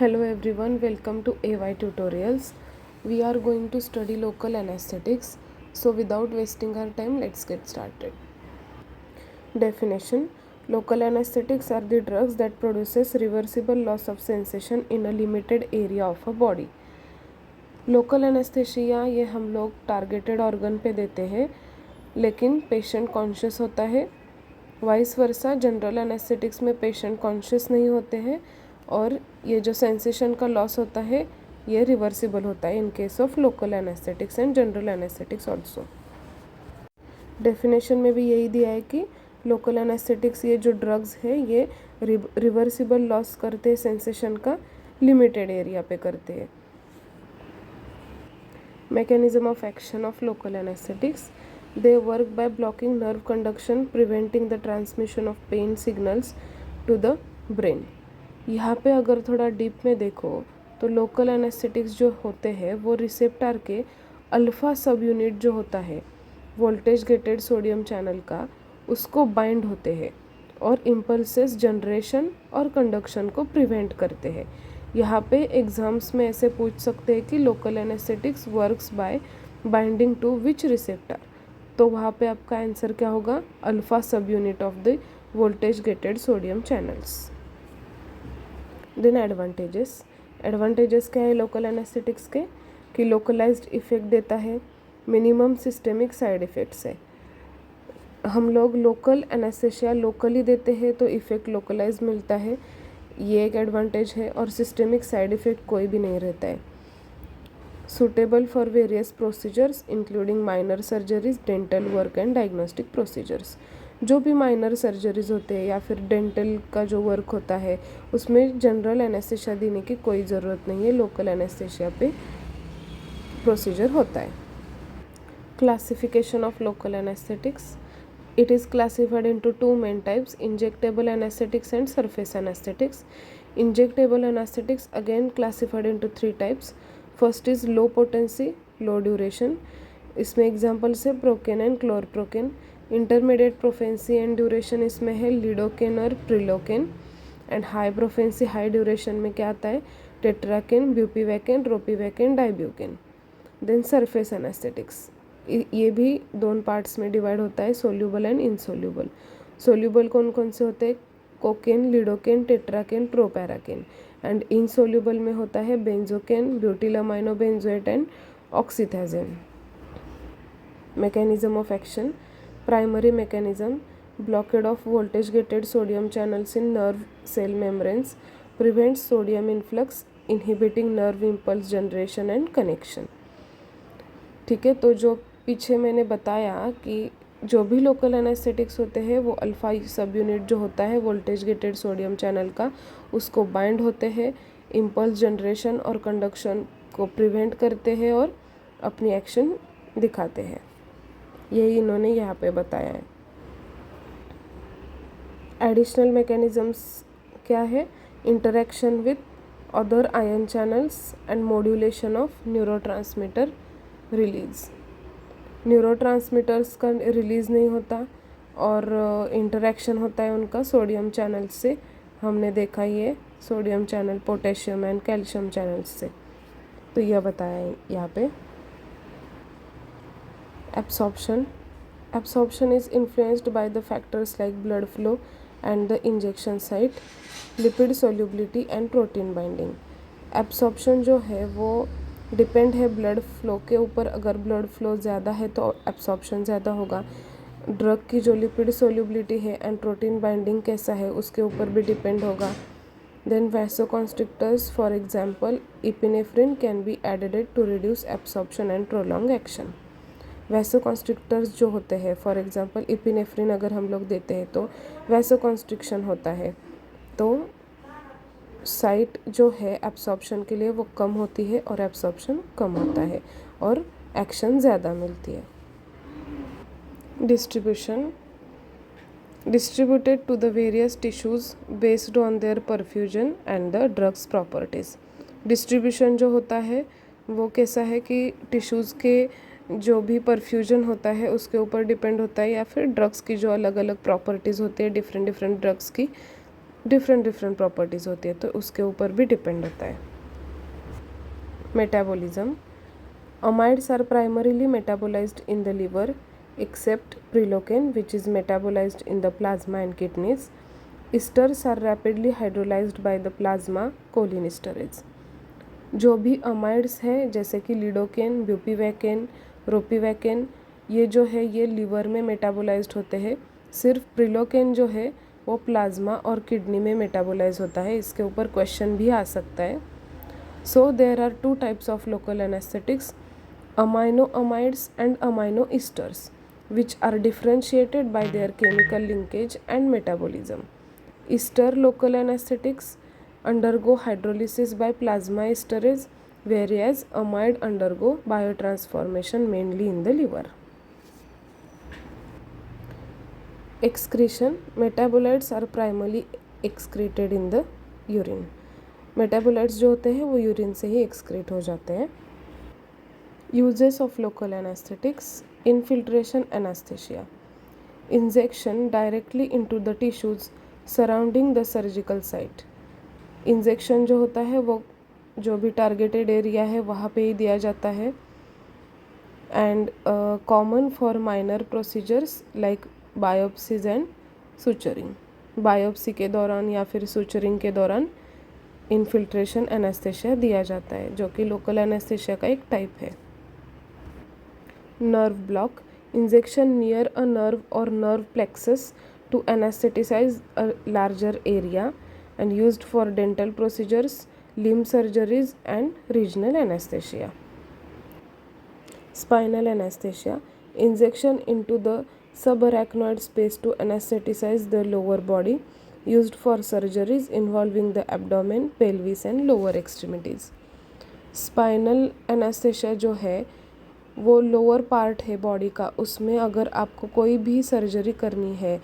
Hello everyone, welcome to AY Tutorials. We are going to study local anesthetics. So without wasting our time, let's get started. Definition: local anesthetics are the drugs that produces reversible loss of sensation in a limited area of a body. Local anaesthesia ये हम लोग targeted organ पे देते हैं, लेकिन patient conscious होता है. Vice versa general anaesthetics में पेशेंट कॉन्शियस नहीं होते हैं और ये जो सेंसेशन का लॉस होता है ये रिवर्सिबल होता है in case of local anaesthetics and general anaesthetics also. Definition में भी यही दिया है कि लोकल एनेस्थेटिक्स ये जो ड्रग्स है ये रिवर्सिबल लॉस करते हैं सेंसेशन का, लिमिटेड एरिया पे करते हैं. Mechanism of action of local anesthetics: they work by blocking nerve conduction, preventing the transmission of pain signals to the brain. यहाँ पे अगर थोड़ा डीप में देखो तो लोकल एनेस्थेटिक्स जो होते हैं वो रिसेप्टर के अल्फा सब यूनिट जो होता है वोल्टेज गेटेड सोडियम चैनल का, उसको बाइंड होते हैं और इम्पल्सेस जनरेशन और कंडक्शन को प्रिवेंट करते हैं. यहाँ पे एग्जाम्स में ऐसे पूछ सकते हैं कि local anaesthetics works by binding to which receptor, तो वहाँ पे आपका आंसर क्या होगा? Alpha subunit of the voltage gated sodium channels. Then advantages क्या है लोकल एनेस्थेटिक्स के? कि लोकलाइज्ड इफेक्ट देता है, मिनिमम सिस्टेमिक साइड इफ़ेक्ट्स है. हम लोग लोकल एनेस्थेशिया लोकली देते हैं तो इफ़ेक्ट लोकलाइज मिलता है, ये एक एडवांटेज है, और सिस्टेमिक साइड इफ़ेक्ट कोई भी नहीं रहता है. Suitable for various procedures including minor surgeries, dental work and diagnostic procedures. जो भी माइनर सर्जरीज होते हैं या फिर डेंटल का जो वर्क होता है उसमें जनरल एनेस्थेशिया देने की कोई ज़रूरत नहीं है, लोकल एनेस्थेशिया पे प्रोसीजर होता है. Classification of local anaesthetics: it is classified into two main types: injectable anesthetics and surface anesthetics. Injectable anesthetics again classified into three types. First is low potency, low duration. इसमें examples है procaine and chloroprocaine. Intermediate potency and duration इसमें है lidocaine और prilocaine. And high potency high duration में क्या आता है? Tetracaine, bupivacaine, ropivacaine, dibucaine. Then surface anaesthetics, ये भी दोनों पार्ट्स में डिवाइड होता है, सोल्यूबल एंड इनसोल्यूबल. सोल्यूबल कौन कौन से होते हैं? Cocaine, lidocaine, tetracaine, proparacaine. And insoluble में होता है benzocaine, butylamino benzoate and oxethazaine. Mechanism of action: primary mechanism blockade of voltage gated sodium channels in nerve cell membranes, prevents sodium influx, inhibiting nerve impulse generation and connection. ठीक है, तो जो पीछे मैंने बताया कि जो भी लोकल एनेस्थेटिक्स होते हैं वो अल्फा सब यूनिट जो होता है वोल्टेज गेटेड सोडियम चैनल का, उसको बाइंड होते हैं, इम्पल्स जनरेशन और कंडक्शन को प्रिवेंट करते हैं और अपनी एक्शन दिखाते हैं. यही इन्होंने यहाँ पे बताया है. एडिशनल मैकेनिज़म्स क्या है? Interaction with other ion channels and modulation of neurotransmitter release. Neurotransmitters का रिलीज़ नहीं होता और इंटरेक्शन होता है उनका सोडियम चैनल से. हमने देखा ये sodium channel potassium and calcium channels से, तो यह बताया है यहाँ पे. Absorption is influenced by the factors like blood flow and the injection site, lipid solubility and protein binding. Absorption जो है वो डिपेंड है ब्लड फ्लो के ऊपर. अगर ब्लड फ्लो ज़्यादा है तो एब्सॉर्प्शन ज़्यादा होगा. ड्रग की जो लिपिड सोल्यूबिलिटी है एंड प्रोटीन बाइंडिंग कैसा है उसके ऊपर भी डिपेंड होगा. Then vasoconstrictors, for example epinephrine can be added to reduce absorption and prolong action. Vasoconstrictors जो होते हैं, फॉर एग्जांपल इपिनेफ्रिन अगर हम लोग देते हैं तो वैसोकॉन्स्ट्रिक्शन होता है, तो साइट जो है एब्सॉर्प्शन के लिए वो कम होती है और एब्सॉर्प्शन कम होता है और एक्शन ज़्यादा मिलती है. Distributed to the various tissues based on their perfusion and the drug's properties. Distribution जो होता है वो कैसा है कि टिश्यूज़ के जो भी परफ्यूजन होता है उसके ऊपर डिपेंड होता है, या फिर ड्रग्स की जो अलग अलग प्रॉपर्टीज़ होती है डिफरेंट ड्रग्स की डिफरेंट डिफरेंट प्रॉपर्टीज़ होती है, तो उसके ऊपर भी डिपेंड होता है। Metabolism, amides are primarily metabolised in the liver except prilocaine which is metabolized in the plasma and kidneys. Esters are rapidly hydrolyzed by the plasma cholinesterase. जो भी अमाइड्स है जैसे कि लिडोकेन, ब्यूपीवैकेन, रोपीवैकेन, ये जो है ये लिवर में मेटाबोलाइज्ड होते हैं। सिर्फ प्रिलोकेन जो है वो प्लाज्मा और किडनी में मेटाबोलाइज होता है। इसके ऊपर क्वेश्चन भी आ सकता है। So there are two types of local anaesthetics, amino amides and amino esters, which are differentiated by their chemical linkage and metabolism. Ester local anesthetics undergo hydrolysis by plasma esterase, whereas amide undergo biotransformation mainly in the liver. Excretion, metabolites are primarily excreted in the urine. Metabolites जो होते हैं वो urine से ही excrete हो जाते हैं। Uses of local anesthetics, infiltration anesthesia, injection directly into the tissues surrounding the surgical site. Injection जो होता है वो जो भी टारगेटेड एरिया है वहाँ पे ही दिया जाता है। And common for minor procedures like biopsies and suturing. Biopsy के दौरान या फिर सुचरिंग के दौरान इन्फिल्ट्रेशन एनेस्थेशिया दिया जाता है, जो कि लोकल एनेस्थेशिया का एक टाइप है। Nerve block, injection near a nerve or nerve plexus to anesthetize a larger area and used for dental procedures, limb surgeries and regional anesthesia. Spinal anesthesia, injection into the subarachnoid space to anesthetize the lower body, used for surgeries involving the abdomen, pelvis and lower extremities. Spinal anesthesia जो है वो lower part है body का, उसमें अगर आपको कोई भी सर्जरी करनी है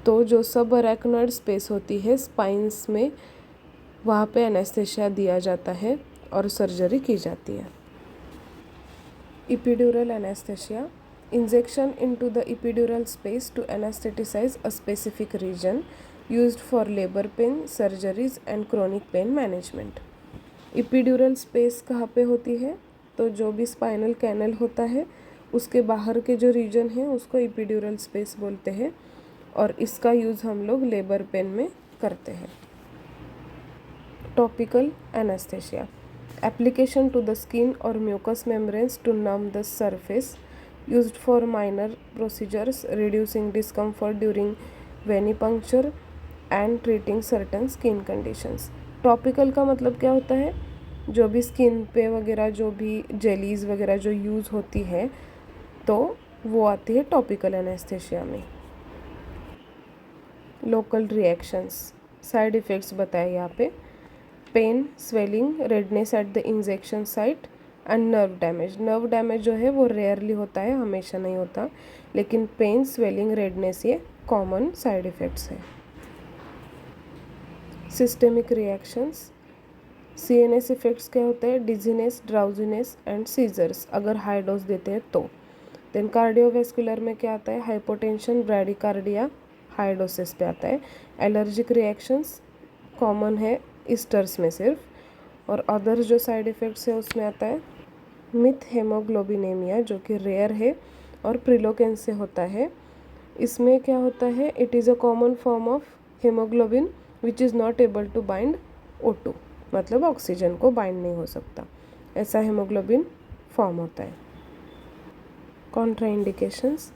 तो जो सब अरेक्नॉइड स्पेस होती है स्पाइंस में, वहाँ पे एनेस्थेशिया दिया जाता है और सर्जरी की जाती है। Epidural anaesthesia, injection into the epidural space to anaesthetise a specific region, used for labour pain, surgeries and chronic pain management. Epidural space कहाँ पे होती है? तो जो भी स्पाइनल कैनल होता है उसके बाहर के जो रीजन है उसको एपिड्यूरल स्पेस बोलते हैं, और इसका यूज़ हम लोग लेबर पेन में करते हैं। Topical anaesthesia, application to the skin और mucous membranes to numb the surface, used for minor procedures, reducing discomfort during venipuncture and treating certain skin conditions. Topical का मतलब क्या होता है? जो भी स्किन पे वगैरह जो भी जेलीज़ वगैरह जो यूज़ होती है तो वो आती है टॉपिकल एनेस्थेशिया में। लोकल रिएक्शंस, साइड इफ़ेक्ट्स बताए यहाँ पे। Pain, swelling, redness at the injection site and nerve damage. Nerve damage जो है वो रेयरली होता है, हमेशा नहीं होता, लेकिन पेन, स्वेलिंग, रेडनेस ये कॉमन साइड इफ़ेक्ट्स है। सिस्टेमिक रिएक्शंस, CNS इफेक्ट्स क्या होते हैं? डिजीनेस, ड्राउजीनेस एंड सीजर्स अगर हाई डोज देते हैं तो। देन कार्डियोवेस्कुलर में क्या आता है? हाइपोटेंशन, ब्रैडिकार्डिया हाई डोसेस पे आता है। एलर्जिक रिएक्शंस कॉमन है ईस्टर्स में सिर्फ, और अदर्स जो साइड इफ़ेक्ट्स है उसमें आता है मिथ हेमोग्लोबिनेमिया जो कि रेयर है और प्रिलोकेन से होता है। इसमें क्या होता है? It is a common form of haemoglobin which is not able to bind O2, मतलब ऑक्सीजन को बाइंड नहीं हो सकता, ऐसा हेमोग्लोबिन फॉर्म होता है। Contraindications,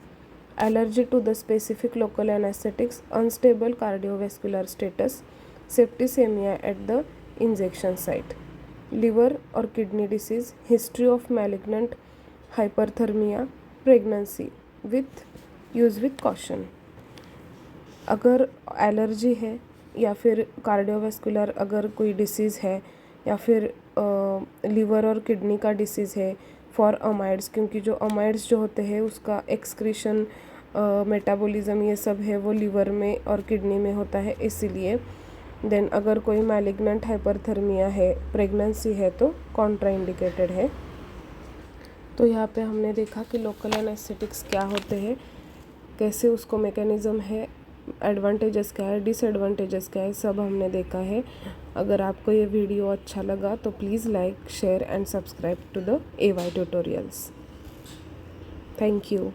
allergy to the specific local anaesthetics, unstable cardiovascular status, septicaemia at the injection site, liver और kidney disease, history of malignant hyperthermia, pregnancy with use with caution. अगर allergy है या फिर कार्डियोवेस्कुलर अगर कोई disease है या फिर लीवर और किडनी का डिसीज़ है फॉर अमाइड्स, क्योंकि जो अमाइड्स जो होते हैं उसका एक्सक्रीशन, मेटाबॉलिज्म ये सब है वो लीवर में और किडनी में होता है, इसीलिए। देन अगर कोई मैलिग्नेंट हाइपरथर्मिया है, प्रेगनेंसी है तो कॉन्ट्राइंडिकेटेड है। तो यहाँ पे हमने देखा कि लोकल एनेस्थेटिक्स क्या होते हैं, कैसे उसको मैकेनिज़्म है, एडवांटेजेस क्या है, डिसएडवांटेजेस क्या है, सब हमने देखा है। अगर आपको ये वीडियो अच्छा लगा तो please like, share and subscribe to the AY tutorials. Thank you.